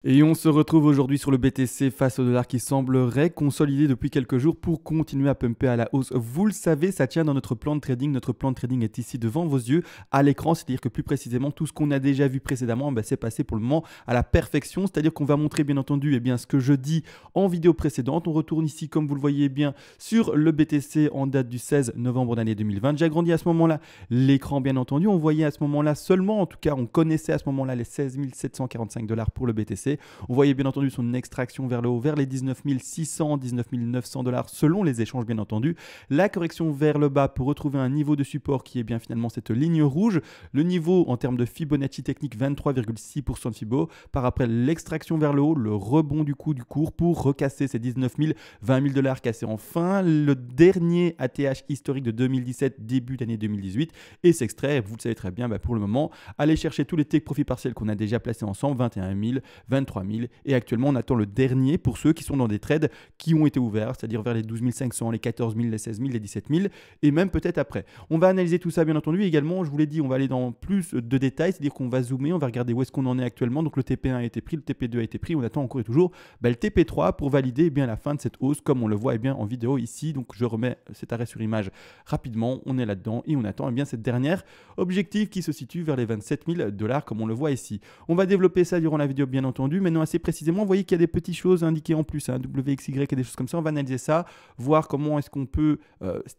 Et on se retrouve aujourd'hui sur le BTC face au dollar qui semblerait consolider depuis quelques jours pour continuer à pumper à la hausse. Vous le savez, ça tient dans notre plan de trading. Notre plan de trading est ici devant vos yeux à l'écran, c'est-à-dire que plus précisément tout ce qu'on a déjà vu précédemment, c'est passé pour le moment à la perfection, c'est-à-dire qu'on va montrer bien entendu ce que je dis en vidéo précédente. On retourne ici comme vous le voyez bien sur le BTC en date du 16 novembre d'année 2020. J'ai agrandi à ce moment-là l'écran bien entendu. On voyait à ce moment-là seulement, en tout cas on connaissait à ce moment-là les 16 745 dollars pour le BTC. On voyait bien entendu son extraction vers le haut, vers les 19 600, 19 900 dollars selon les échanges bien entendu. La correction vers le bas pour retrouver un niveau de support qui est bien finalement cette ligne rouge. Le niveau en termes de Fibonacci technique 23,6% de Fibo. Par après l'extraction vers le haut, le rebond du cours pour recasser ces 19 000, 20 000 dollars cassés enfin. Le dernier ATH historique de 2017, début d'année 2018 et s'extrait, vous le savez très bien, pour le moment, aller chercher tous les take profits partiels qu'on a déjà placés ensemble, 21 000, 23 000 et actuellement on attend le dernier pour ceux qui sont dans des trades qui ont été ouverts, c'est-à-dire vers les 12 500, les 14 000, les 16 000, les 17 000 et même peut-être après. On va analyser tout ça bien entendu également, je vous l'ai dit, on va aller dans plus de détails, c'est-à-dire qu'on va zoomer, on va regarder où est-ce qu'on en est actuellement. Donc le TP1 a été pris, le TP2 a été pris, on attend encore et toujours le TP3 pour valider la fin de cette hausse comme on le voit en vidéo ici. Donc je remets cet arrêt sur image rapidement, on est là-dedans et on attend cette dernière objectif qui se situe vers les 27 000 dollars comme on le voit ici. On va développer ça durant la vidéo bien entendu. Maintenant assez précisément, vous voyez qu'il y a des petites choses indiquées en plus, WXY et des choses comme ça. On va analyser ça, voir comment est-ce qu'on peut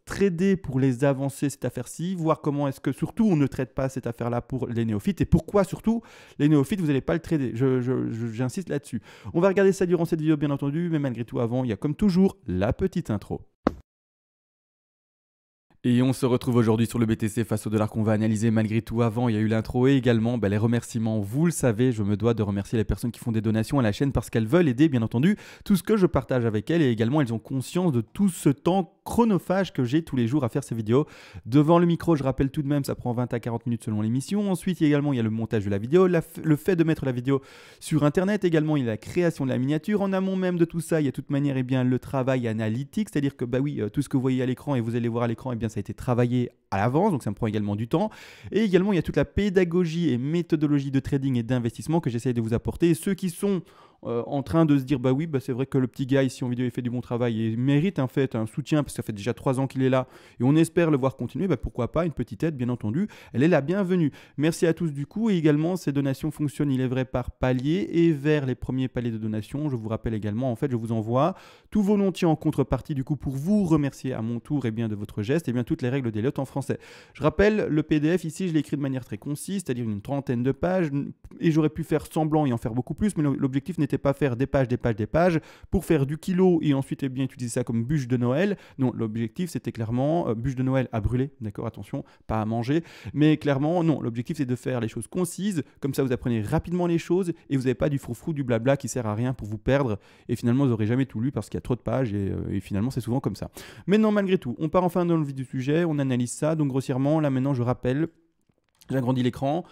trader pour les avancer cette affaire-ci, voir comment est-ce que surtout on ne traite pas cette affaire-là pour les néophytes et pourquoi surtout les néophytes vous n'allez pas le trader. J'insiste là-dessus. On va regarder ça durant cette vidéo bien entendu, mais malgré tout avant, il y a comme toujours la petite intro. Et on se retrouve aujourd'hui sur le BTC face au dollar qu'on va analyser malgré tout. Avant, il y a eu l'intro et également les remerciements. Vous le savez, je me dois de remercier les personnes qui font des donations à la chaîne parce qu'elles veulent aider, bien entendu, tout ce que je partage avec elles et également elles ont conscience de tout ce temps chronophage que j'ai tous les jours à faire ces vidéos. Devant le micro, je rappelle tout de même, ça prend 20 à 40 minutes selon l'émission. Ensuite, il y a le montage de la vidéo, le fait de mettre la vidéo sur Internet. Également, il y a la création de la miniature. En amont même de tout ça, il y a de toute manière le travail analytique, c'est-à-dire que tout ce que vous voyez à l'écran et vous allez voir à l'écran, ça a été travaillé à l'avance, donc ça me prend également du temps. Et également, il y a toute la pédagogie et méthodologie de trading et d'investissement que j'essaie de vous apporter. Et ceux qui sont en train de se dire c'est vrai que le petit gars ici en vidéo il fait du bon travail et mérite en fait un soutien parce que ça fait déjà 3 ans qu'il est là et on espère le voir continuer, pourquoi pas une petite aide bien entendu, elle est la bienvenue. Merci à tous du coup. Et également ces donations fonctionnent, il est vrai, par palier et vers les premiers paliers de donation. Je vous rappelle également, en fait je vous envoie tout volontiers en contrepartie du coup pour vous remercier à mon tour de votre geste toutes les règles d'Elliott en français. Je rappelle le PDF ici, je l'ai écrit de manière très concise, c'est-à-dire une trentaine de pages et j'aurais pu faire semblant et en faire beaucoup plus, mais l'objectif n'était pas faire des pages pour faire du kilo et ensuite utiliser ça comme bûche de Noël. Non, l'objectif c'était clairement bûche de Noël à brûler, d'accord, attention, pas à manger, mais clairement non, l'objectif c'est de faire les choses concises, comme ça vous apprenez rapidement les choses et vous n'avez pas du froufrou, du blabla qui sert à rien pour vous perdre et finalement vous n'aurez jamais tout lu parce qu'il y a trop de pages et finalement c'est souvent comme ça. Mais non, malgré tout, on part enfin dans le vif du sujet, on analyse ça, donc grossièrement là maintenant je rappelle. J'agrandis l'écran.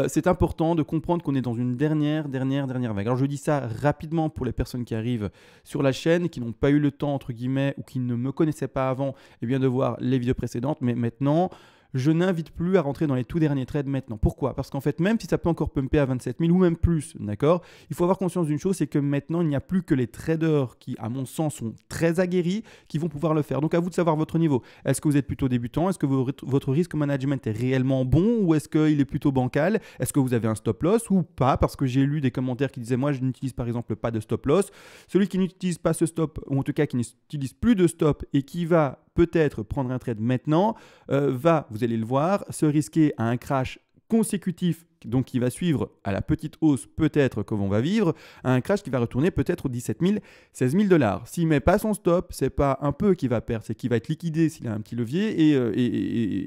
C'est important de comprendre qu'on est dans une dernière vague. Alors je dis ça rapidement pour les personnes qui arrivent sur la chaîne, qui n'ont pas eu le temps, entre guillemets, ou qui ne me connaissaient pas avant, de voir les vidéos précédentes. Mais maintenant, je n'invite plus à rentrer dans les tout derniers trades maintenant. Pourquoi? Parce qu'en fait, même si ça peut encore pumper à 27 000 ou même plus, d'accord, il faut avoir conscience d'une chose, c'est que maintenant, il n'y a plus que les traders qui, à mon sens, sont très aguerris, qui vont pouvoir le faire. Donc, à vous de savoir votre niveau. Est-ce que vous êtes plutôt débutant? Est-ce que votre risque management est réellement bon ou est-ce qu'il est plutôt bancal? Est-ce que vous avez un stop loss ou pas? Parce que j'ai lu des commentaires qui disaient, moi, je n'utilise par exemple pas de stop loss. Celui qui n'utilise pas ce stop, ou en tout cas qui n'utilise plus de stop et qui va peut-être prendre un trade maintenant, vous allez le voir, se risquer à un crash consécutif, donc qui va suivre à la petite hausse peut-être que l'on va vivre, à un crash qui va retourner peut-être aux 17 000, 16 000 dollars. S'il ne met pas son stop, c'est pas un peu qu'il va perdre, c'est qu'il va être liquidé s'il a un petit levier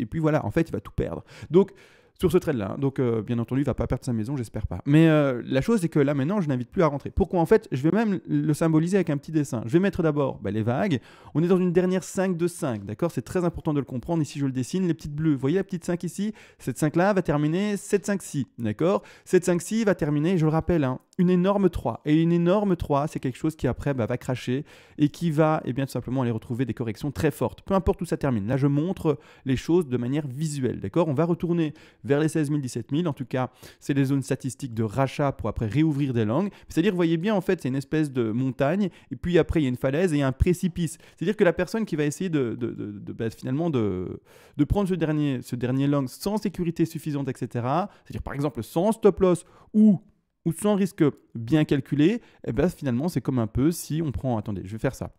et puis voilà, en fait, il va tout perdre. Donc, sur ce trade-là. Donc, bien entendu, il ne va pas perdre sa maison, j'espère pas. Mais la chose, c'est que là, maintenant, je n'invite plus à rentrer. Pourquoi? En fait, je vais même le symboliser avec un petit dessin. Je vais mettre d'abord les vagues. On est dans une dernière 5 de 5, d'accord? C'est très important de le comprendre. Ici, je le dessine, les petites bleues. Vous voyez la petite 5 ici? Cette 5-là va terminer 7-5-6, d'accord? Cette 5-6 va terminer, je le rappelle, une énorme 3. Et une énorme 3, c'est quelque chose qui après va cracher et qui va tout simplement aller retrouver des corrections très fortes. Peu importe où ça termine. Là, je montre les choses de manière visuelle, d'accord? On va retourner vers les 16 000, 17 000. En tout cas, c'est les zones statistiques de rachat pour après réouvrir des langues. C'est-à-dire, vous voyez bien, en fait, c'est une espèce de montagne et puis après, il y a une falaise et il y a un précipice. C'est-à-dire que la personne qui va essayer finalement de prendre ce dernier long sans sécurité suffisante, etc., c'est-à-dire par exemple sans stop loss ou sans risque bien calculé, et ben finalement c'est comme un peu si on prend, attendez, je vais faire ça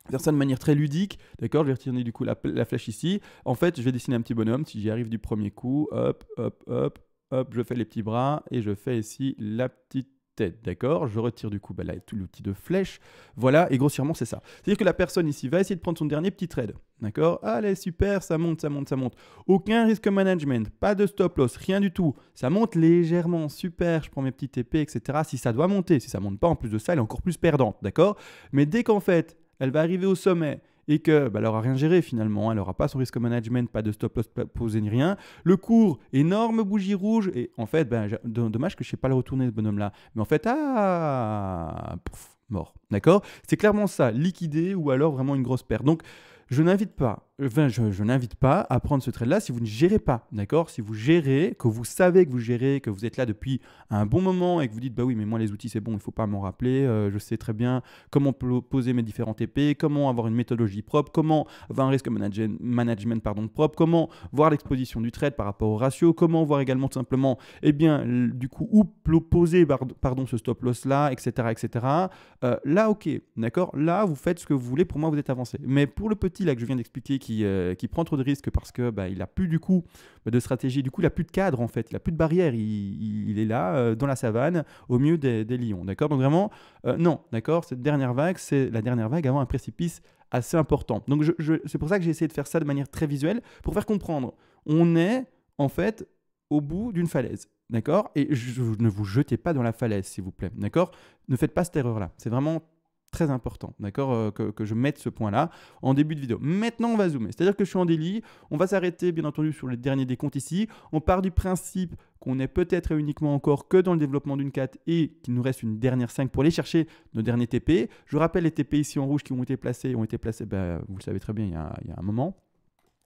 de manière très ludique, d'accord, je vais retirer du coup la flèche ici, en fait je vais dessiner un petit bonhomme, si j'y arrive du premier coup, hop, hop, hop, hop, je fais les petits bras et je fais ici la petite tête, d'accord, je retire du coup là, tout l'outil de flèche, voilà, et grossièrement c'est ça. C'est-à-dire que la personne ici va essayer de prendre son dernier petit trade, d'accord, allez super, ça monte, ça monte, ça monte, aucun risque management, pas de stop loss, rien du tout, ça monte légèrement, super, je prends mes petits TP, etc. Si ça doit monter, si ça monte pas, en plus de ça, elle est encore plus perdante, d'accord, mais dès qu'en fait, elle va arriver au sommet, et que elle n'aura rien géré finalement, elle n'aura pas son risque management, pas de stop loss posé ni rien. Le cours, énorme bougie rouge, et en fait, dommage que je ne sais pas le retourner ce bonhomme-là, mais en fait, mort, d'accord. C'est clairement ça, liquidé ou alors vraiment une grosse perte. Donc, je n'invite pas à prendre ce trade-là si vous ne gérez pas, d'accord? Si vous gérez, que vous savez que vous gérez, que vous êtes là depuis un bon moment et que vous dites, bah oui, mais moi les outils c'est bon, il ne faut pas m'en rappeler, je sais très bien comment poser mes différents TP, comment avoir une méthodologie propre, comment avoir un risque management propre, comment voir l'exposition du trade par rapport au ratio, comment voir également tout simplement, du coup, où poser ce stop loss-là, etc. etc. Là, ok, d'accord? Là, vous faites ce que vous voulez, pour moi vous êtes avancé. Mais pour le petit là que je viens d'expliquer qui prend trop de risques parce que il n'a plus du coup de stratégie, du coup il n'a plus de cadre en fait, il n'a plus de barrière, il est là dans la savane au milieu des lions, d'accord? Donc vraiment, non, d'accord, cette dernière vague, c'est la dernière vague avant un précipice assez important. Donc c'est pour ça que j'ai essayé de faire ça de manière très visuelle, pour faire comprendre, on est en fait au bout d'une falaise. D'accord? Et ne vous jetez pas dans la falaise, s'il vous plaît. D'accord? Ne faites pas cette erreur-là. C'est vraiment très important, d'accord, que je mette ce point-là en début de vidéo. Maintenant, on va zoomer. C'est-à-dire que je suis en daily. On va s'arrêter, bien entendu, sur les derniers décomptes ici. On part du principe qu'on est peut-être et uniquement encore que dans le développement d'une 4 et qu'il nous reste une dernière 5 pour aller chercher nos derniers TP. Je rappelle les TP ici en rouge qui ont été placés, vous le savez très bien, il y a un moment.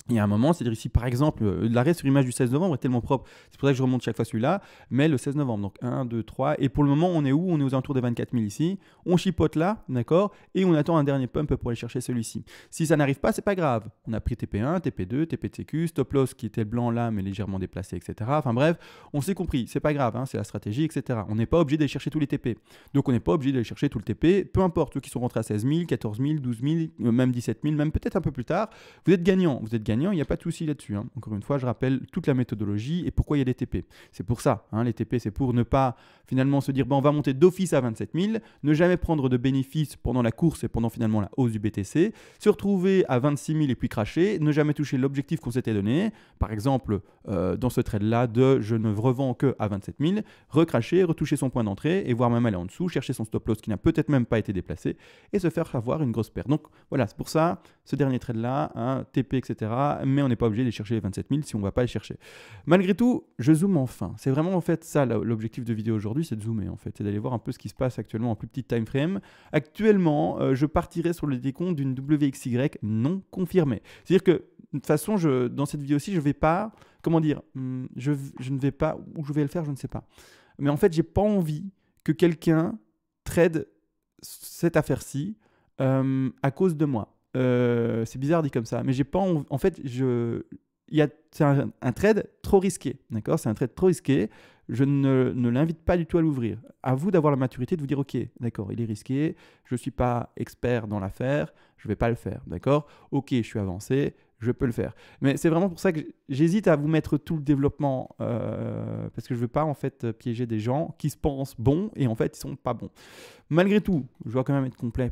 Il y a un moment, c'est-à-dire ici par exemple, l'arrêt sur image du 16 novembre est tellement propre, c'est pour ça que je remonte chaque fois celui-là, mais le 16 novembre, donc 1, 2, 3, et pour le moment on est où? On est aux alentours des 24 000 ici, on chipote là, d'accord, et on attend un dernier pump pour aller chercher celui-ci. Si ça n'arrive pas, c'est pas grave, on a pris TP1, TP2, TP-TQ, stop loss qui était blanc là mais légèrement déplacé, etc. Enfin bref, on s'est compris, c'est pas grave, hein, c'est la stratégie, etc. On n'est pas obligé d'aller chercher tous les TP, donc on n'est pas obligé d'aller chercher tout le TP, peu importe, ceux qui sont rentrés à 16 000, 14 000, 12 000, même 17 000, même peut-être un peu plus tard, vous êtes gagnant, il n'y a pas de souci là-dessus. Hein. Encore une fois, je rappelle toute la méthodologie et pourquoi il y a des TP. C'est pour ça, hein, les TP, c'est pour ne pas finalement se dire on va monter d'office à 27 000, ne jamais prendre de bénéfices pendant la course et pendant finalement la hausse du BTC, se retrouver à 26 000 et puis cracher, ne jamais toucher l'objectif qu'on s'était donné. Par exemple, dans ce trade-là de je ne revends que à 27 000, recracher, retoucher son point d'entrée et voire même aller en dessous, chercher son stop loss qui n'a peut-être même pas été déplacé et se faire avoir une grosse perte. Donc voilà, c'est pour ça, ce dernier trade-là, hein, TP, etc. Mais on n'est pas obligé d'aller chercher les 27 000 si on ne va pas les chercher. Malgré tout, je zoome enfin. C'est vraiment en fait ça l'objectif de vidéo aujourd'hui, c'est de zoomer en fait, c'est d'aller voir un peu ce qui se passe actuellement en plus petit time frame. Actuellement, je partirai sur le décompte d'une WXY non confirmée. C'est-à-dire que de toute façon, dans cette vidéo-ci, je ne vais pas, je ne vais pas, où je vais le faire, je ne sais pas. Mais en fait, j'ai pas envie que quelqu'un trade cette affaire-ci à cause de moi. C'est bizarre dit comme ça, mais j'ai pas envie, en fait, c'est un trade trop risqué, d'accord? C'est un trade trop risqué. Je ne l'invite pas du tout à l'ouvrir. À vous d'avoir la maturité de vous dire, ok, d'accord, il est risqué, je ne suis pas expert dans l'affaire, je ne vais pas le faire, d'accord? Ok, je suis avancé, je peux le faire. Mais c'est vraiment pour ça que j'hésite à vous mettre tout le développement, parce que je ne veux pas en fait piéger des gens qui se pensent bons et en fait ils ne sont pas bons. Malgré tout, je dois quand même être complet.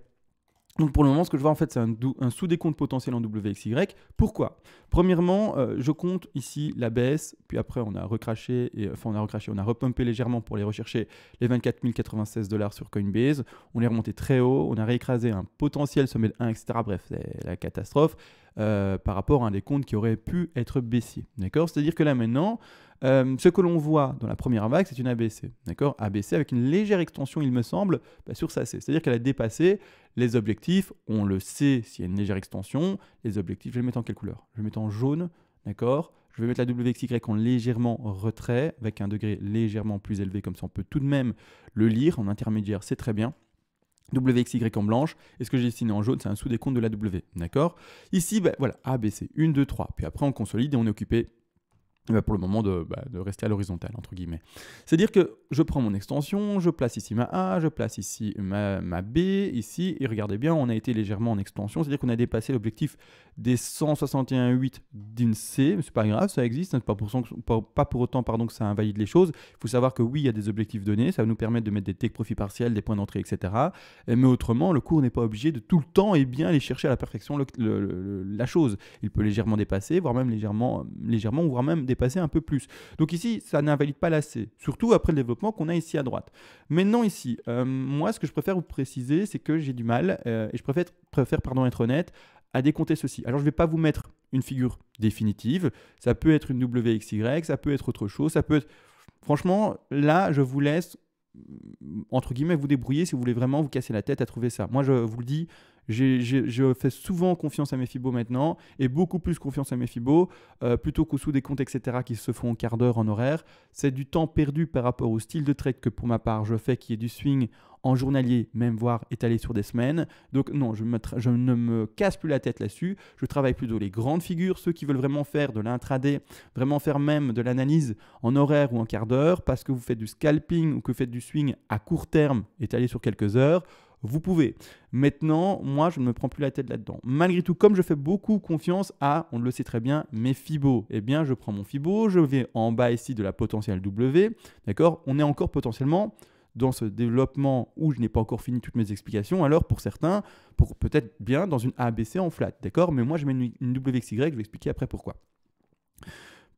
Donc pour le moment, ce que je vois en fait, c'est un sous-décompte potentiel en WXY. Pourquoi? Premièrement, je compte ici la baisse, puis après on a recraché, on a repumpé légèrement pour aller rechercher les 24 096 $ sur Coinbase. On est remonté très haut, on a réécrasé un potentiel sommet de 1, etc. Bref, c'est la catastrophe par rapport à un des comptes qui aurait pu être baissier. D'accord? C'est-à-dire que là maintenant, ce que l'on voit dans la première vague, c'est une ABC. D'accord? ABC avec une légère extension, il me semble, sur sa C. C'est-à-dire qu'elle a dépassé les objectifs. On le sait s'il y a une légère extension. Les objectifs, je vais les mettre en quelle couleur? Je vais les mettre en jaune. D'accord? Je vais mettre la WXY en légèrement retrait, avec un degré légèrement plus élevé, comme ça on peut tout de même le lire. En intermédiaire, c'est très bien. WXY en blanche, et ce que j'ai dessiné en jaune, c'est un sous-décompte de la W, d'accord? Ici, ben, voilà, A, B, C, 1, 2, 3, puis après on consolide et on est occupé pour le moment de rester à l'horizontale, entre guillemets. C'est-à-dire que je prends mon extension, je place ici ma A, je place ici ma B, ici, et regardez bien, on a été légèrement en extension, c'est-à-dire qu'on a dépassé l'objectif des 161,8 d'une C, mais c'est pas grave, ça existe, hein, pas pour autant que ça invalide les choses. Il faut savoir que oui, il y a des objectifs donnés, ça va nous permettre de mettre des take profit partiels, des points d'entrée, etc. Mais autrement, le cours n'est pas obligé de tout le temps et bien aller chercher à la perfection la chose. Il peut légèrement dépasser, voire même légèrement, voire même dépasser un peu plus. Donc ici, ça n'invalide pas la C, surtout après le développement qu'on a ici à droite. Maintenant ici, moi, ce que je préfère vous préciser, c'est que j'ai du mal, et je préfère être honnête, à décompter ceci. Alors, je ne vais pas vous mettre une figure définitive. Ça peut être une WXY, ça peut être autre chose, ça peut être... Franchement, là, je vous laisse, entre guillemets, vous débrouiller si vous voulez vraiment vous casser la tête à trouver ça. Moi, je vous le dis, je fais souvent confiance à mes fibos maintenant, et beaucoup plus confiance à mes fibos, plutôt qu'aux sous-décomptes, etc., qui se font en quart d'heure en horaire. C'est du temps perdu par rapport au style de trade que pour ma part, je fais, qui est du swing en journalier, même voire étalé sur des semaines. Donc non, je ne me casse plus la tête là-dessus. Je travaille plutôt les grandes figures, ceux qui veulent vraiment faire de l'intraday, vraiment faire même de l'analyse en horaire ou en quart d'heure, parce que vous faites du scalping ou que vous faites du swing à court terme, étalé sur quelques heures. Vous pouvez. Maintenant, moi, je ne me prends plus la tête là-dedans. Malgré tout, comme je fais beaucoup confiance à, on le sait très bien, mes fibos, eh bien, je prends mon fibo, je vais en bas ici de la potentielle W, d'accord? On est encore potentiellement dans ce développement où je n'ai pas encore fini toutes mes explications. Alors, pour certains, pour peut-être bien dans une ABC en flat, d'accord? Mais moi, je mets une WXY, je vais expliquer après pourquoi.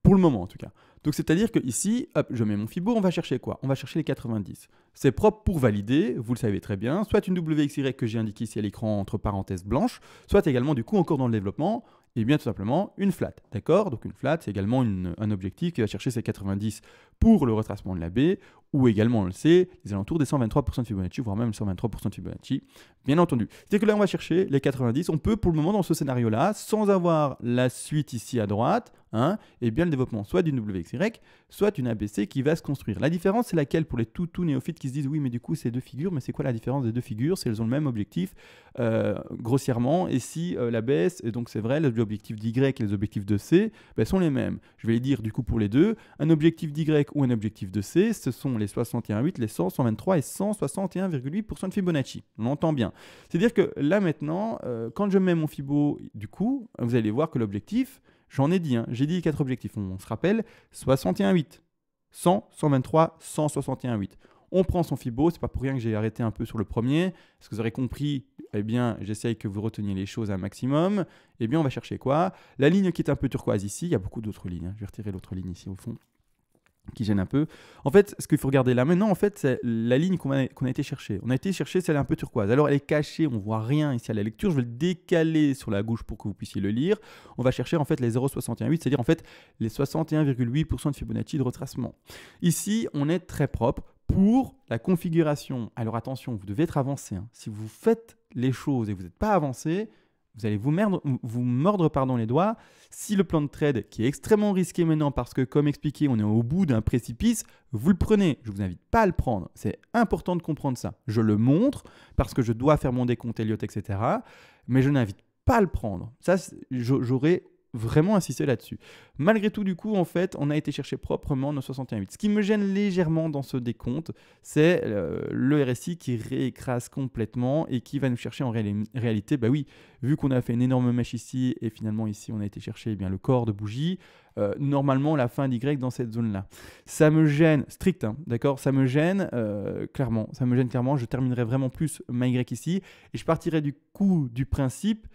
Pour le moment, en tout cas. Donc, c'est-à-dire qu'ici, hop, je mets mon fibo, on va chercher quoi? On va chercher les 90. C'est propre pour valider, vous le savez très bien, soit une WXY que j'ai indiquée ici à l'écran entre parenthèses blanches, soit également, du coup, encore dans le développement, et bien tout simplement une flat, d'accord? Donc une flat, c'est également un objectif qui va chercher ces 90 pour le retracement de la B, ou également, on le sait, les alentours des 123% de Fibonacci, voire même 123% de Fibonacci, bien entendu. C'est-à-dire que là, on va chercher les 90, on peut pour le moment dans ce scénario-là, sans avoir la suite ici à droite, hein, et bien le développement soit d'une WXY, soit une ABC qui va se construire. La différence, c'est laquelle pour les tout néophytes qui se disent, oui, mais du coup, c'est deux figures, mais c'est quoi la différence des deux figures? C'est elles ont le même objectif, grossièrement, et si la baisse, et donc c'est vrai, les objectifs d'Y et les objectifs de C ben, sont les mêmes. Je vais les dire du coup pour les deux, un objectif d'Y ou un objectif de C, ce sont les 61,8, les 100, 123 et 161,8% de Fibonacci. On entend bien. C'est-à-dire que là maintenant, quand je mets mon Fibo, du coup, vous allez voir que l'objectif, j'en ai dit, hein, j'ai dit 4 objectifs, on se rappelle, 61,8, 100, 123, 161,8. On prend son Fibo, c'est pas pour rien que j'ai arrêté un peu sur le premier, parce que vous aurez compris, eh bien, j'essaye que vous reteniez les choses à un maximum. Eh bien, on va chercher quoi? La ligne qui est un peu turquoise ici, il y a beaucoup d'autres lignes, hein. Je vais retirer l'autre ligne ici au fond, qui gêne un peu. En fait, ce qu'il faut regarder là maintenant, en fait, c'est la ligne qu'on a été chercher. On a été chercher celle un peu turquoise. Alors, elle est cachée, on ne voit rien ici à la lecture. Je vais le décaler sur la gauche pour que vous puissiez le lire. On va chercher en fait les 0,61,8, c'est-à-dire en fait les 61,8% de Fibonacci de retracement. Ici, on est très propre pour la configuration. Alors attention, vous devez être avancé, hein. Si vous faites les choses et que vous n'êtes pas avancé, vous allez vous mordre les doigts. Si le plan de trade, qui est extrêmement risqué maintenant parce que, comme expliqué, on est au bout d'un précipice, vous le prenez. Je ne vous invite pas à le prendre. C'est important de comprendre ça. Je le montre parce que je dois faire mon décompte Elliott, etc. Mais je n'invite pas à le prendre. Ça, j'aurais vraiment insisté là-dessus. Malgré tout, du coup, en fait, on a été chercher proprement nos 61,8. Ce qui me gêne légèrement dans ce décompte, c'est le RSI qui réécrase complètement et qui va nous chercher en réalité, bah oui, vu qu'on a fait une énorme mèche ici et finalement ici, on a été chercher eh bien, le corps de bougie, normalement la fin d'Y dans cette zone-là. Ça me gêne, strict, hein, d'accord? Ça me gêne clairement. Ça me gêne clairement. Je terminerai vraiment plus ma Y ici et je partirai du coup du principe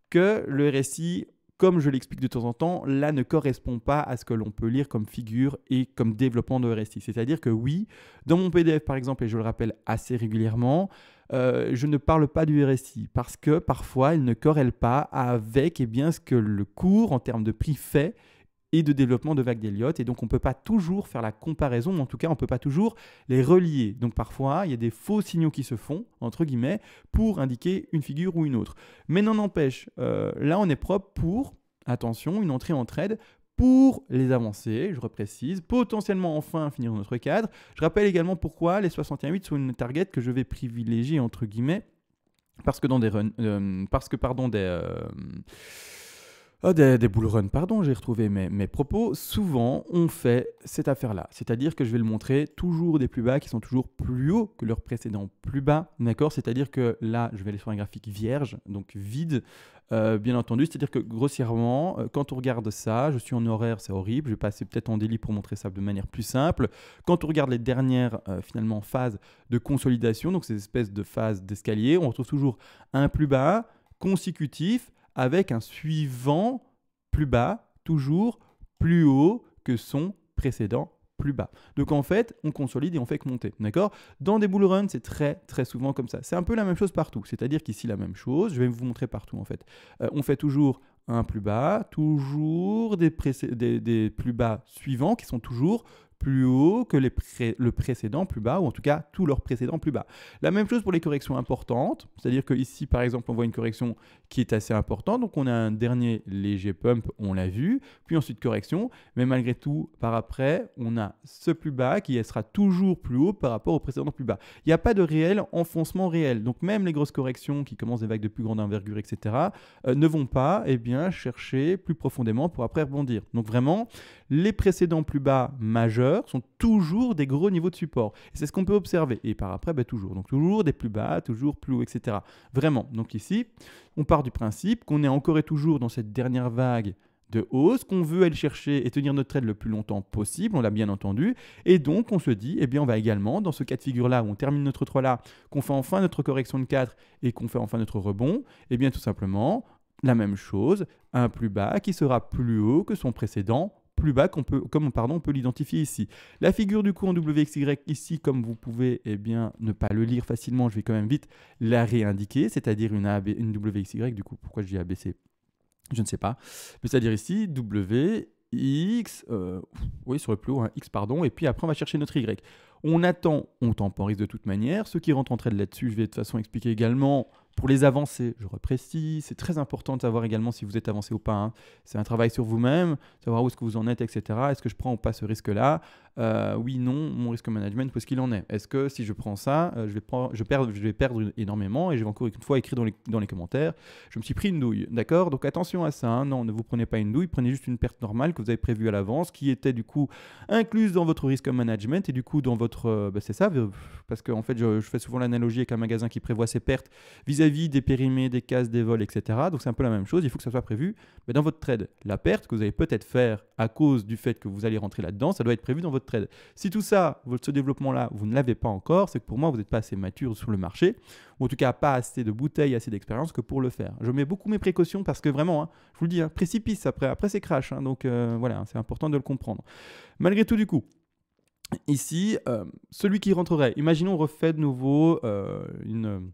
que le RSI, comme je l'explique de temps en temps, là ne correspond pas à ce que l'on peut lire comme figure et comme développement de RSI. C'est-à-dire que oui, dans mon PDF par exemple, et je le rappelle assez régulièrement, je ne parle pas du RSI parce que parfois il ne corrèle pas avec eh bien, ce que le cours en termes de prix fait et de développement de vagues d'Elliott. Et donc, on ne peut pas toujours faire la comparaison, mais en tout cas, on ne peut pas toujours les relier. Donc, parfois, il y a des faux signaux qui se font, entre guillemets, pour indiquer une figure ou une autre. Mais n'en empêche, là, on est propre pour, attention, une entrée en trade pour les avancer, je reprécise, potentiellement enfin finir notre cadre. Je rappelle également pourquoi les 61.8 sont une target que je vais privilégier entre guillemets, parce que dans des runs, des bull runs, pardon, j'ai retrouvé mes propos. Souvent, on fait cette affaire-là. C'est-à-dire que je vais le montrer toujours des plus bas qui sont toujours plus hauts que leurs précédents plus bas. D'accord? C'est-à-dire que là, je vais aller sur un graphique vierge, donc vide, bien entendu. C'est-à-dire que grossièrement, quand on regarde ça, je suis en horaire, c'est horrible. Je vais passer peut-être en daily pour montrer ça de manière plus simple. Quand on regarde les dernières, finalement, phases de consolidation, donc ces espèces de phases d'escalier, on retrouve toujours un plus bas consécutif avec un suivant plus bas, toujours plus haut que son précédent plus bas. Donc en fait, on consolide et on fait que monter, d'accord? Dans des bull runs, c'est très très souvent comme ça. C'est un peu la même chose partout, c'est-à-dire qu'ici la même chose, je vais vous montrer partout en fait. On fait toujours un plus bas, toujours des plus bas suivants qui sont toujours plus haut que le précédent plus bas, ou en tout cas tous leurs précédents plus bas. La même chose pour les corrections importantes, c'est-à-dire que ici par exemple on voit une correction qui est assez importante, donc on a un dernier léger pump, on l'a vu, puis ensuite correction, mais malgré tout par après on a ce plus bas qui sera toujours plus haut par rapport au précédent plus bas. Il n'y a pas de réel enfoncement réel, donc même les grosses corrections qui commencent des vagues de plus grande envergure, etc., ne vont pas chercher plus profondément pour après rebondir. Donc vraiment, les précédents plus bas majeurs sont toujours des gros niveaux de support. Et c'est ce qu'on peut observer. Et par après, toujours. Donc toujours des plus bas, toujours plus haut, etc. Vraiment. Donc ici, on part du principe qu'on est encore et toujours dans cette dernière vague de hausse, qu'on veut aller chercher et tenir notre trade le plus longtemps possible, on l'a bien entendu. Et donc, on se dit, on va également, dans ce cas de figure-là, où on termine notre 3 là, qu'on fait enfin notre correction de 4 et qu'on fait enfin notre rebond, tout simplement, la même chose, un plus bas qui sera plus haut que son précédent plus bas on peut l'identifier ici. La figure du coup en WXY ici, comme vous pouvez ne pas le lire facilement, je vais quand même vite la réindiquer, c'est-à-dire une WXY, du coup pourquoi je dis ABC, je ne sais pas, mais c'est-à-dire ici W, X, oui sur le plus haut, hein, X pardon, et puis après on va chercher notre Y. On attend, on temporise de toute manière, ceux qui rentrent en trade là-dessus, je vais de toute façon expliquer également. Pour les avancées, je reprécise, c'est très important de savoir également si vous êtes avancé ou pas. Hein. C'est un travail sur vous-même, savoir où est-ce que vous en êtes, etc. Est-ce que je prends ou pas ce risque-là? Oui, non, mon risque management, où est-ce qu'il en est? Est-ce que si je prends ça, je vais perdre énormément et je vais encore une fois écrire dans les commentaires, je me suis pris une douille, d'accord? Donc attention à ça, hein. Non, ne vous prenez pas une douille, prenez juste une perte normale que vous avez prévue à l'avance, qui était du coup incluse dans votre risque management et du coup dans votre... c'est ça, parce qu'en fait, je fais souvent l'analogie avec un magasin qui prévoit ses pertes vis-à-vis des périmés, des cases, des vols, etc. Donc c'est un peu la même chose, il faut que ça soit prévu dans votre trade. La perte que vous allez peut-être faire à cause du fait que vous allez rentrer là-dedans, ça doit être prévu dans votre trade. Si tout ça, ce développement-là, vous ne l'avez pas encore, c'est que pour moi, vous n'êtes pas assez mature sur le marché, ou en tout cas pas assez de bouteilles, assez d'expérience que pour le faire. Je mets beaucoup mes précautions parce que vraiment, hein, je vous le dis, hein, précipice après c'est crash, hein, donc voilà, c'est important de le comprendre. Malgré tout, du coup, ici, celui qui rentrerait, imaginons on refait de nouveau une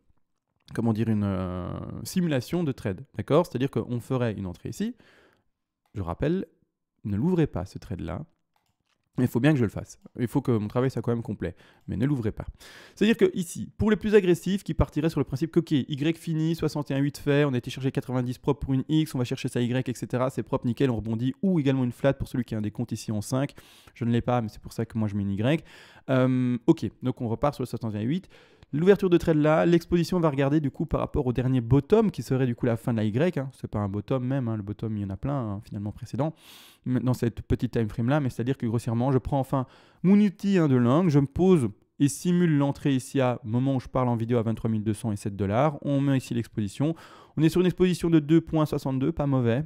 simulation de trade, d'accord? C'est-à-dire qu'on ferait une entrée ici, je rappelle, ne l'ouvrez pas ce trade-là, mais il faut bien que je le fasse. Il faut que mon travail soit quand même complet, mais ne l'ouvrez pas. C'est-à-dire que ici, pour les plus agressifs qui partiraient sur le principe que, ok, Y fini, 61,8 fait, on a été chercher 90 propre pour une X, on va chercher sa Y, etc. C'est propre, nickel, on rebondit, ou également une flat pour celui qui a un décompte ici en 5. Je ne l'ai pas, mais c'est pour ça que moi je mets une Y. Ok, donc on repart sur le 61,8. L'ouverture de trade là, l'exposition, on va regarder du coup par rapport au dernier bottom qui serait du coup la fin de la Y. Hein. C'est pas un bottom même, hein. Le bottom il y en a plein hein, finalement précédent dans cette petite time frame là, mais c'est-à-dire que grossièrement je prends enfin mon outil de langue, je me pose et simule l'entrée ici à moment où je parle en vidéo à 23 200 et 7 $. On met ici l'exposition. On est sur une exposition de 2,62, pas mauvais,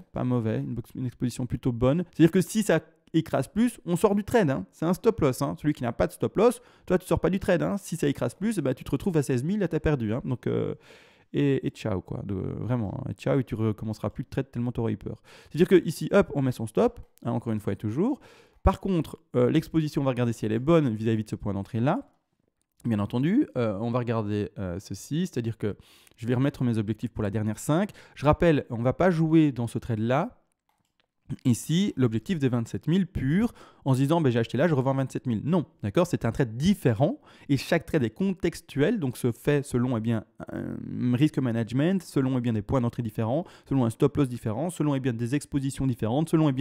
une exposition plutôt bonne. C'est-à-dire que si ça écrase plus, on sort du trade. Hein. C'est un stop loss. Hein. Celui qui n'a pas de stop loss, toi, tu ne sors pas du trade. Hein. Si ça écrase plus, tu te retrouves à 16 000, là, tu as perdu. Hein. Donc, et ciao, quoi. Vraiment. Hein. Et ciao, et tu recommenceras plus de trade tellement tu auras eu peur. C'est-à-dire qu'ici, hop, on met son stop, hein, encore une fois et toujours. Par contre, l'exposition, on va regarder si elle est bonne vis-à-vis de ce point d'entrée-là. Bien entendu, on va regarder ceci, c'est-à-dire que je vais remettre mes objectifs pour la dernière 5. Je rappelle, on ne va pas jouer dans ce trade-là. Ici, l'objectif des 27 000 pur, en se disant j'ai acheté là, je revends 27 000. Non, d'accord, c'est un trade différent et chaque trade est contextuel, donc se fait selon un risque management, selon des points d'entrée différents, selon un stop loss différent, selon des expositions différentes, selon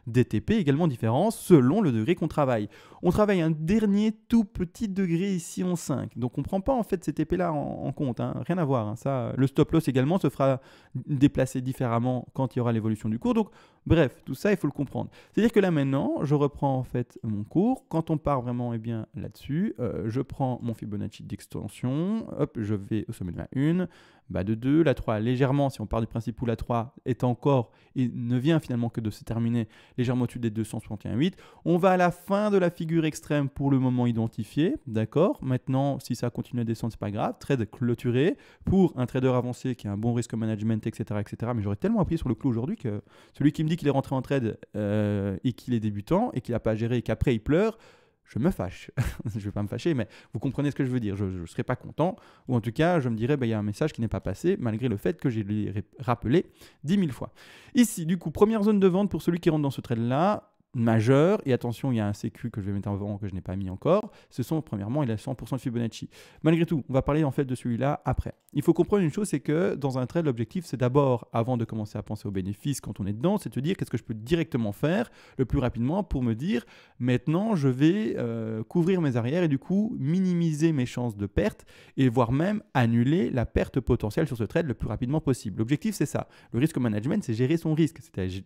des TP également différents, selon le degré qu'on travaille. On travaille un dernier tout petit degré ici en 5, donc on ne prend pas en fait ces TP là en compte, hein, rien à voir. Hein, ça, le stop loss également se fera déplacer différemment quand il y aura l'évolution du cours. Donc bref, tout ça, il faut le comprendre. C'est-à-dire que là, maintenant, je reprends en fait mon cours. Quand on part vraiment là-dessus, je prends mon Fibonacci d'extension. Hop, je vais au sommet de la 1, bas de 2, la 3 légèrement, si on part du principe où la 3 est encore et ne vient finalement que de se terminer légèrement au-dessus des 261,8. On va à la fin de la figure extrême pour le moment identifié. D'accord. Maintenant, si ça continue à descendre, c'est pas grave. Trade clôturé pour un trader avancé qui a un bon risque management, etc. etc. Mais j'aurais tellement appuyé sur le clou aujourd'hui que celui qui me dit qu'il est rentré en trade et qu'il est débutant et qu'il n'a pas géré et qu'après il pleure, je me fâche. Je ne vais pas me fâcher, mais vous comprenez ce que je veux dire. Je ne serais pas content, ou en tout cas, je me dirais, il y a un message qui n'est pas passé, malgré le fait que j'ai rappelé 10 000 fois. Ici, du coup, première zone de vente pour celui qui rentre dans ce trade-là, majeur, et attention, il y a un CQ que je vais mettre en avant que je n'ai pas mis encore, ce sont premièrement, il a 100% de Fibonacci. Malgré tout, on va parler en fait de celui-là après. Il faut comprendre une chose, c'est que dans un trade, l'objectif, c'est d'abord, avant de commencer à penser aux bénéfices quand on est dedans, c'est de se dire qu'est-ce que je peux directement faire le plus rapidement pour me dire, maintenant, je vais couvrir mes arrières et du coup, minimiser mes chances de perte et voire même annuler la perte potentielle sur ce trade le plus rapidement possible. L'objectif, c'est ça. Le risque management, c'est gérer son risque,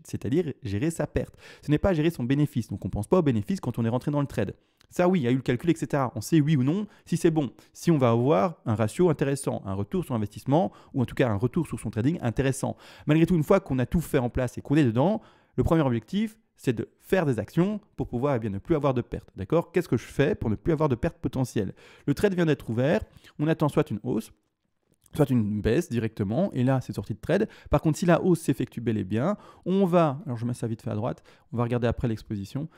c'est-à-dire gérer sa perte. Ce n'est pas gérer son bénéfice. Donc, on ne pense pas au bénéfice quand on est rentré dans le trade. Ça, oui, il y a eu le calcul, etc. On sait oui ou non si c'est bon. Si on va avoir un ratio intéressant, un retour sur investissement ou en tout cas un retour sur son trading intéressant. Malgré tout, une fois qu'on a tout fait en place et qu'on est dedans, le premier objectif, c'est de faire des actions pour pouvoir ne plus avoir de perte. D'accord ? Qu'est-ce que je fais pour ne plus avoir de perte potentielle ? Le trade vient d'être ouvert. On attend soit une hausse, soit une baisse directement, et là c'est sorti de trade. Par contre, si la hausse s'effectue bel et bien, on va, alors je mets ça vite fait à droite, on va regarder après l'exposition,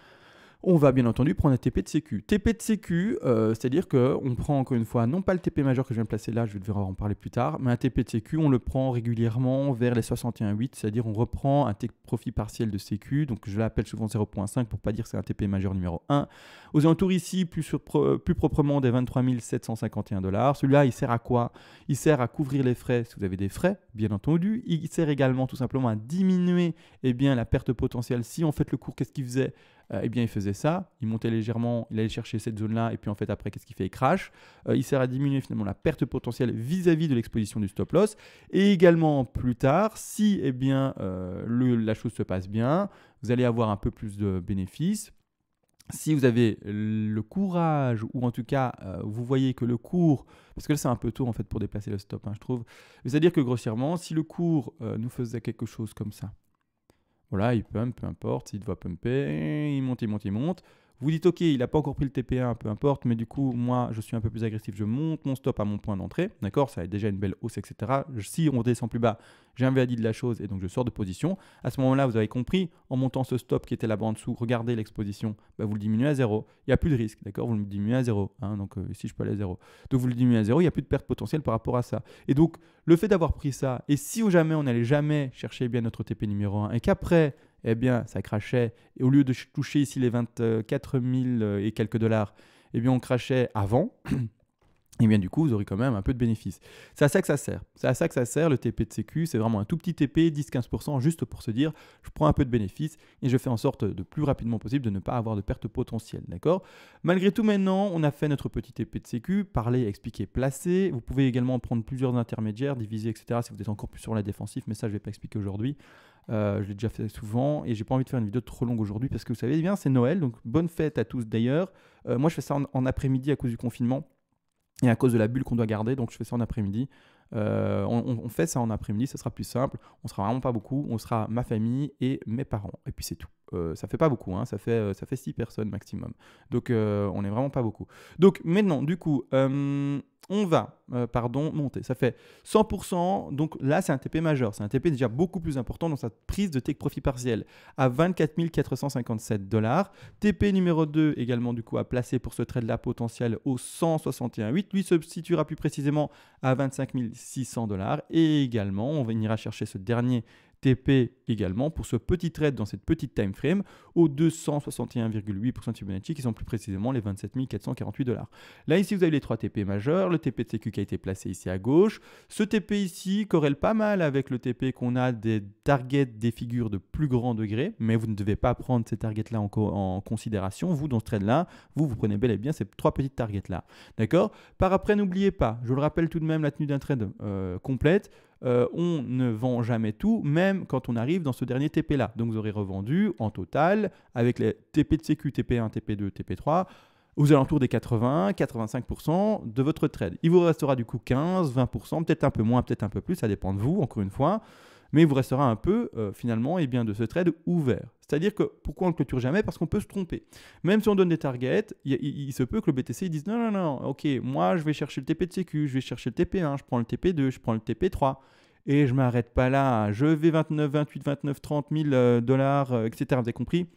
on va bien entendu prendre un TP de sécu. TP de sécu, c'est-à-dire qu'on prend encore une fois, non pas le TP majeur que je viens de placer là, je vais devoir en parler plus tard, mais un TP de sécu, on le prend régulièrement vers les 61,8, c'est-à-dire on reprend un profit partiel de sécu, donc je l'appelle souvent 0.5 pour ne pas dire que c'est un TP majeur numéro 1. Aux alentours ici, plus proprement des 23 751 $. Celui-là, il sert à quoi ? Il sert à couvrir les frais, si vous avez des frais, bien entendu. Il sert également tout simplement à diminuer la perte potentielle. Si on fait le cours, qu'est-ce qu'il faisait ? Il faisait ça, il montait légèrement, il allait chercher cette zone-là, et puis en fait après, qu'est-ce qu'il fait ? Il crash. Il sert à diminuer finalement la perte potentielle vis-à-vis de l'exposition du stop loss. Et également plus tard, si la chose se passe bien, vous allez avoir un peu plus de bénéfices. Si vous avez le courage, ou en tout cas, vous voyez que le cours, parce que là c'est un peu tôt en fait pour déplacer le stop, je trouve. C'est-à-dire que grossièrement, si le cours nous faisait quelque chose comme ça, voilà, il pump, peu importe, s'il doit pumper, il monte, il monte, il monte. Vous dites, ok, il n'a pas encore pris le TP1, peu importe, mais du coup, moi, je suis un peu plus agressif, je monte mon stop à mon point d'entrée, d'accord, ça a déjà une belle hausse, etc. Si on descend plus bas, j'invalide la chose et donc je sors de position. À ce moment-là, vous avez compris, en montant ce stop qui était là-bas en dessous, regardez l'exposition, vous le diminuez à 0. Il n'y a plus de risque, d'accord, vous le diminuez à 0. Donc ici, je peux aller à 0. Donc vous le diminuez à 0, il n'y a plus de perte potentielle par rapport à ça. Et donc, le fait d'avoir pris ça, et si au jamais on n'allait jamais chercher notre TP numéro 1, et qu'après, ça crachait, et au lieu de toucher ici les 24 000 et quelques dollars, on crachait avant, et du coup, vous aurez quand même un peu de bénéfice. C'est à ça que ça sert. C'est à ça que ça sert, le TP de sécu. C'est vraiment un tout petit TP, 10-15%, juste pour se dire, je prends un peu de bénéfice et je fais en sorte de plus rapidement possible de ne pas avoir de perte potentielle. D'accord ? Malgré tout, maintenant, on a fait notre petit TP de sécu, parler, expliquer, placer. Vous pouvez également prendre plusieurs intermédiaires, diviser, etc. si vous êtes encore plus sur la défensive, mais ça, je ne vais pas expliquer aujourd'hui. Je l'ai déjà fait souvent et j'ai pas envie de faire une vidéo trop longue aujourd'hui parce que vous savez bien, c'est Noël, donc bonne fête à tous d'ailleurs. Moi, je fais ça en après-midi à cause du confinement. Et à cause de la bulle qu'on doit garder, donc je fais ça en après-midi. On fait ça en après-midi, ça sera plus simple. On sera vraiment pas beaucoup. On sera ma famille et mes parents. Et puis c'est tout. Ça fait pas beaucoup, ça fait 6 personnes maximum. Donc on n'est vraiment pas beaucoup. Donc maintenant, du coup, on va monter. Ça fait 100%. Donc là, c'est un TP majeur. C'est un TP déjà beaucoup plus important dans sa prise de take profit partiel à 24 457 $. TP numéro 2 également du coup à placer pour ce trade-là potentiel au 161,8. Lui se situera plus précisément à 25 600 $. Et également, on ira chercher ce dernier TP également pour ce petit trade dans cette petite time frame aux 261,8% de Fibonacci qui sont plus précisément les 27 448 $. Là ici vous avez les 3 TP majeurs, le TP de sécu qui a été placé ici à gauche. Ce TP ici corrèle pas mal avec le TP qu'on a des targets, des figures de plus grand degré, mais vous ne devez pas prendre ces targets là en considération. Vous dans ce trade là, vous prenez bel et bien ces 3 petites targets là. D'accord? Par après n'oubliez pas, je le rappelle tout de même la tenue d'un trade complète. On ne vend jamais tout, même quand on arrive dans ce dernier TP là. Donc vous aurez revendu en total avec les TP de sécu, TP1, TP2, TP3 aux alentours des 80-85% de votre trade. Il vous restera du coup 15-20%, peut-être un peu moins, peut-être un peu plus, ça dépend de vous, encore une fois. Mais il vous restera un peu, finalement, et bien, de ce trade ouvert. C'est-à-dire que, pourquoi on ne clôture jamais? Parce qu'on peut se tromper. Même si on donne des targets, il se peut que le BTC dise non, non, non, ok, moi, je vais chercher le TP de sécu, je vais chercher le TP1, je prends le TP2, je prends le TP3. Et je ne m'arrête pas là. Je vais 29, 28, 29, 30 000 $, etc. Vous avez compris?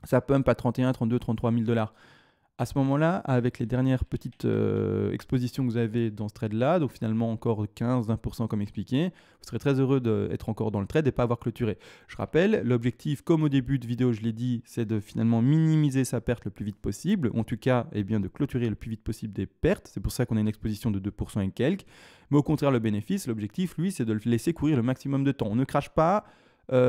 Ça pump à 31, 32, 33 000 $. À ce moment-là, avec les dernières petites expositions que vous avez dans ce trade-là, donc finalement encore 15-20% comme expliqué, vous serez très heureux d'être encore dans le trade et pas avoir clôturé. Je rappelle, l'objectif, comme au début de vidéo, je l'ai dit, c'est de finalement minimiser sa perte le plus vite possible, en tout cas, eh bien, de clôturer le plus vite possible des pertes. C'est pour ça qu'on a une exposition de 2% et quelques. Mais au contraire, le bénéfice, l'objectif, lui, c'est de le laisser courir le maximum de temps. On ne crache pas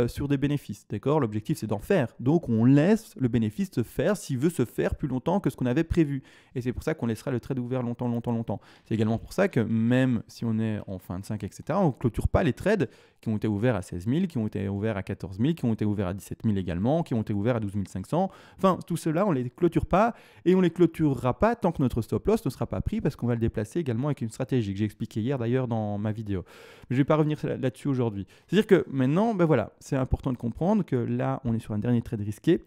sur des bénéfices, d'accord? L'objectif, c'est d'en faire. Donc, on laisse le bénéfice se faire s'il veut se faire plus longtemps que ce qu'on avait prévu. Et c'est pour ça qu'on laissera le trade ouvert longtemps, longtemps, longtemps. C'est également pour ça que même si on est en fin de 5, etc., on ne clôture pas les trades qui ont été ouverts à 16 000, qui ont été ouverts à 14 000, qui ont été ouverts à 17 000 également, qui ont été ouverts à 12 500. Enfin, tout cela, on ne les clôture pas et on ne les clôturera pas tant que notre stop loss ne sera pas pris parce qu'on va le déplacer également avec une stratégie que j'ai expliqué hier d'ailleurs dans ma vidéo. Mais je ne vais pas revenir là-dessus aujourd'hui. C'est-à-dire que maintenant, ben voilà, c'est important de comprendre que là, on est sur un dernier trade risqué.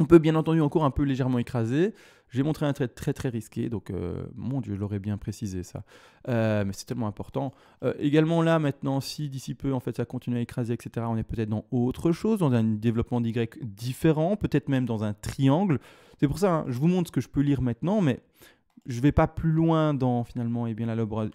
On peut bien entendu encore un peu légèrement écraser. J'ai montré un trade très très risqué, donc mon Dieu, je l'aurais bien précisé ça. Mais c'est tellement important. Également là, maintenant, si d'ici peu, en fait, ça continue à écraser, etc., on est peut-être dans autre chose, dans un développement d'Y différent, peut-être même dans un triangle. C'est pour ça, hein, je vous montre ce que je peux lire maintenant, mais je ne vais pas plus loin dans finalement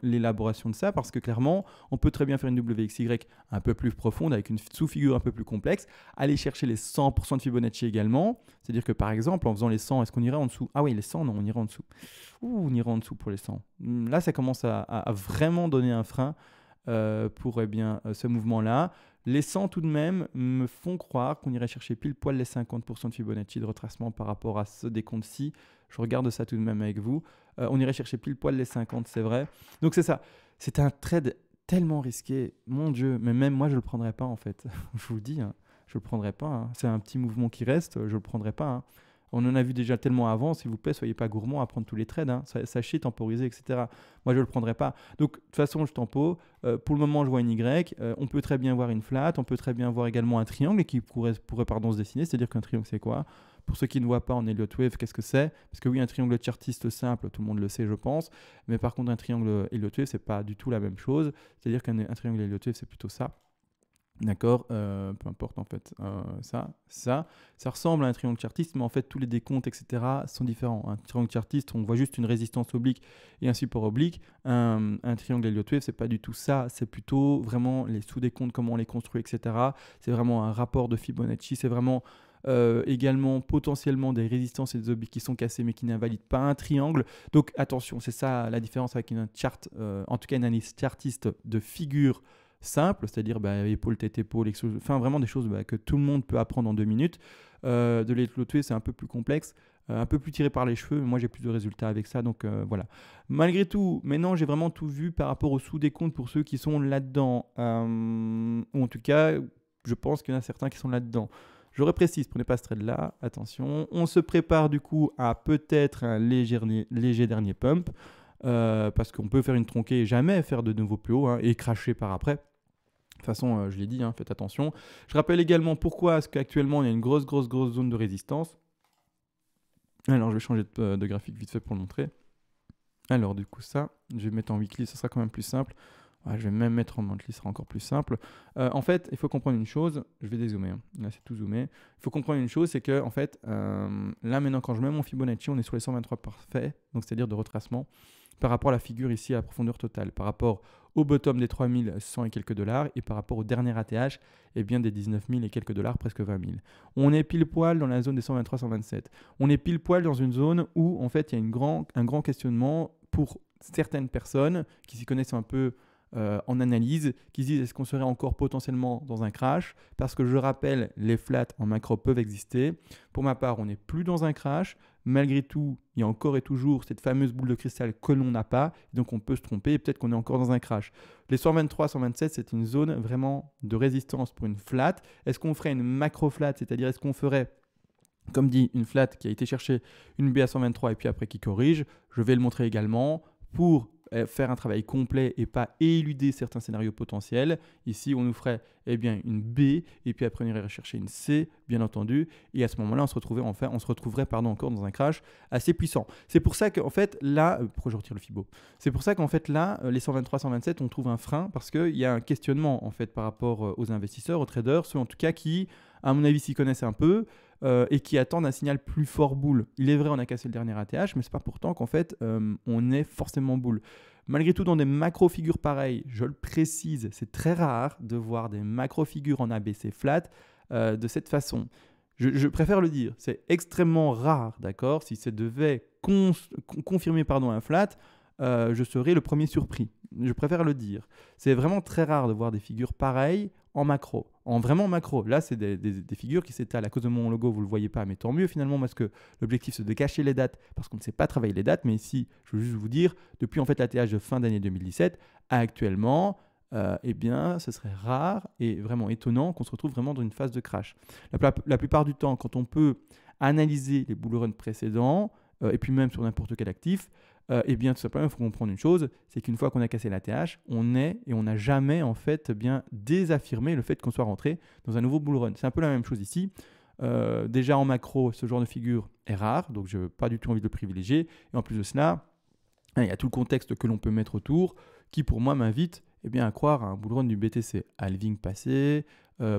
l'élaboration de ça parce que clairement, on peut très bien faire une WXY un peu plus profonde avec une sous-figure un peu plus complexe, aller chercher les 100% de Fibonacci également. C'est-à-dire que par exemple, en faisant les 100, est-ce qu'on irait en dessous? Ah oui, les 100, non, on irait en dessous. On irait en dessous pour les 100. Là, ça commence à vraiment donner un frein pour ce mouvement-là. Les 100 tout de même me font croire qu'on irait chercher pile poil les 50% de Fibonacci de retracement par rapport à ce décompte-ci. Je regarde ça tout de même avec vous. On irait chercher pile poil les 50, c'est vrai. Donc c'est ça. C'est un trade tellement risqué. Mon Dieu, mais même moi, je ne le prendrais pas en fait. Je vous le dis, hein, je ne le prendrais pas. Hein. C'est un petit mouvement qui reste, je ne le prendrais pas. Hein. On en a vu déjà tellement avant, s'il vous plaît, soyez pas gourmand à prendre tous les trades. Hein. Sachez temporiser, etc. Moi, je ne le prendrai pas. Donc, de toute façon, je tempo. Pour le moment, je vois une Y. On peut très bien voir une flat. On peut très bien voir également un triangle qui pourrait se dessiner. C'est-à-dire qu'un triangle, c'est quoi? Pour ceux qui ne voient pas en Elliott Wave, qu'est-ce que c'est? Parce que oui, un triangle chartiste simple, tout le monde le sait, je pense. Mais par contre, un triangle Elliott Wave, ce n'est pas du tout la même chose. C'est-à-dire qu'un triangle Elliott Wave, c'est plutôt ça. D'accord, peu importe en fait, ça ressemble à un triangle chartiste, mais en fait tous les décomptes, etc. sont différents. Un triangle chartiste, on voit juste une résistance oblique et un support oblique. Un triangle Elliott Wave, c'est pas du tout ça, c'est plutôt vraiment les sous-décomptes, comment on les construit, etc. C'est vraiment un rapport de Fibonacci, c'est vraiment également potentiellement des résistances et des obliques qui sont cassés mais qui n'invalident pas un triangle. Donc attention, c'est ça la différence avec une charte, en tout cas une analyse chartiste de figure simple, c'est-à-dire épaule, tête, épaule, enfin vraiment des choses que tout le monde peut apprendre en 2 minutes. De l'Elliott Wave, c'est un peu plus complexe, un peu plus tiré par les cheveux, mais moi j'ai plus de résultats avec ça, donc voilà. Malgré tout, maintenant j'ai vraiment tout vu par rapport au sous-décompte pour ceux qui sont là-dedans, ou en tout cas, je pense qu'il y en a certains qui sont là-dedans. Je reprécise, prenez pas ce trade-là, attention. On se prépare du coup à peut-être un léger dernier pump, parce qu'on peut faire une tronquée et jamais faire de nouveau plus haut, hein, et cracher par après. De toute façon, je l'ai dit, hein, faites attention. Je rappelle également pourquoi est-ce qu'actuellement il y a une grosse zone de résistance. Alors je vais changer de graphique vite fait pour le montrer. Alors du coup ça, je vais mettre en weekly, ça sera quand même plus simple. Ouais, je vais même mettre en monthly, ce sera encore plus simple. En fait, il faut comprendre une chose, je vais dézoomer, hein. Là c'est tout zoomé. Il faut comprendre une chose, c'est que en fait, là maintenant quand je mets mon Fibonacci, on est sur les 123 parfaits, donc c'est-à-dire de retracement, par rapport à la figure ici à la profondeur totale, par rapport au bottom des 3100 et quelques dollars, et par rapport au dernier ATH, eh bien des 19 000 et quelques dollars, presque 20 000. On est pile poil dans la zone des 123-127. On est pile poil dans une zone où en fait il y a un grand questionnement pour certaines personnes qui s'y connaissent un peu en analyse, qui se disent est-ce qu'on serait encore potentiellement dans un crash, parce que je rappelle, les flats en macro peuvent exister. Pour ma part, on n'est plus dans un crash. Malgré tout, il y a encore et toujours cette fameuse boule de cristal que l'on n'a pas, donc on peut se tromper et peut-être qu'on est encore dans un crash. Les 123, 127, c'est une zone vraiment de résistance pour une flat. Est-ce qu'on ferait une macro flat, c'est-à-dire est-ce qu'on ferait, comme dit, une flat qui a été chercher une BA 123 et puis après qui corrige? Je vais le montrer également pour faire un travail complet et pas éluder certains scénarios potentiels. Ici, on nous ferait bien une B et puis après on irait rechercher une C, bien entendu. Et à ce moment-là, on se retrouverait encore dans un crash assez puissant. C'est pour ça qu'en fait, là, pourquoi je retire le FIBO? C'est pour ça qu'en fait, là, les 123, 127, on trouve un frein parce qu'il y a un questionnement en fait par rapport aux investisseurs, aux traders, ceux en tout cas qui, à mon avis, s'y connaissent un peu. Et qui attendent un signal plus fort boule. Il est vrai, on a cassé le dernier ATH, mais c'est pas pourtant qu'en fait, on est forcément boule. Malgré tout, dans des macro-figures pareilles, je le précise, c'est très rare de voir des macro-figures en ABC flat de cette façon. Je préfère le dire, c'est extrêmement rare, d'accord? Si ça devait confirmer un flat, je serais le premier surpris. Je préfère le dire. C'est vraiment très rare de voir des figures pareilles en macro, en vraiment macro. Là, c'est des figures qui s'étalent. À cause de mon logo, vous ne le voyez pas, mais tant mieux finalement, parce que l'objectif, c'est de cacher les dates, parce qu'on ne sait pas travailler les dates. Mais ici, je veux juste vous dire, depuis en fait l'ATH de fin d'année 2017, actuellement, ce serait rare et vraiment étonnant qu'on se retrouve vraiment dans une phase de crash. La plupart du temps, quand on peut analyser les bull runs précédents, et puis même sur n'importe quel actif, tout simplement, il faut comprendre une chose, c'est qu'une fois qu'on a cassé l'ATH, on n'a jamais en fait bien désaffirmé le fait qu'on soit rentré dans un nouveau bull run. C'est un peu la même chose ici. Déjà en macro, ce genre de figure est rare, donc je n'ai pas du tout envie de le privilégier. Et en plus de cela, il y a tout le contexte que l'on peut mettre autour qui pour moi m'invite à croire à un bull run du BTC. Halving passé,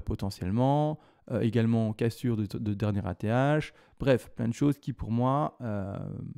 potentiellement, également cassure de dernier ATH, bref, plein de choses qui pour moi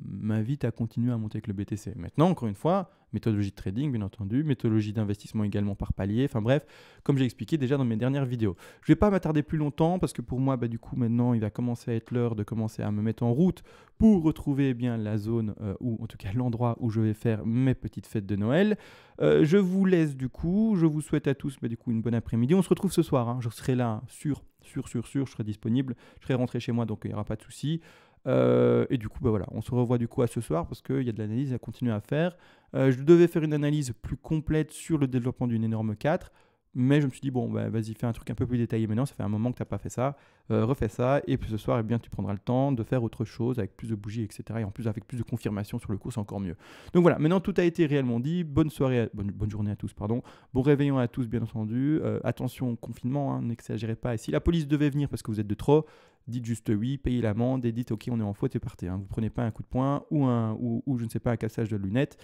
m'invitent à continuer à monter avec le BTC. Maintenant, encore une fois, méthodologie de trading, bien entendu, méthodologie d'investissement également par palier, enfin bref, comme j'ai expliqué déjà dans mes dernières vidéos. Je ne vais pas m'attarder plus longtemps parce que pour moi, du coup, maintenant, il va commencer à être l'heure de commencer à me mettre en route pour retrouver bien la zone ou en tout cas l'endroit où je vais faire mes petites fêtes de Noël. Je vous laisse du coup, je vous souhaite à tous du coup une bonne après-midi. On se retrouve ce soir, hein. Je serai là sûr, je serai disponible, je serai rentré chez moi donc il n'y aura pas de souci. Et du coup, voilà, on se revoit du coup à ce soir parce qu'il y a de l'analyse à continuer à faire. Je devais faire une analyse plus complète sur le développement d'une énorme 4, mais je me suis dit, vas-y, fais un truc un peu plus détaillé maintenant, ça fait un moment que tu n'as pas fait ça, refais ça, et puis ce soir, tu prendras le temps de faire autre chose avec plus de bougies, etc. Et en plus, avec plus de confirmation sur le cours, c'est encore mieux. Donc voilà, maintenant tout a été réellement dit. Bonne soirée, bonne journée à tous, pardon. Bon réveillon à tous, bien entendu. Attention au confinement, hein, n'exagérez pas. Et si la police devait venir parce que vous êtes de trop, dites juste oui, payez l'amende et dites ok, on est en faute et partez. Hein. Vous prenez pas un coup de poing ou je ne sais pas, un cassage de lunettes.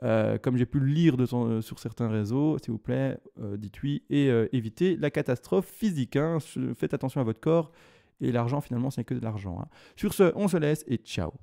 Comme j'ai pu le lire sur certains réseaux, s'il vous plaît, dites oui et évitez la catastrophe physique. Hein. Faites attention à votre corps et l'argent, finalement, ce n'est que de l'argent. Hein. Sur ce, on se laisse et ciao.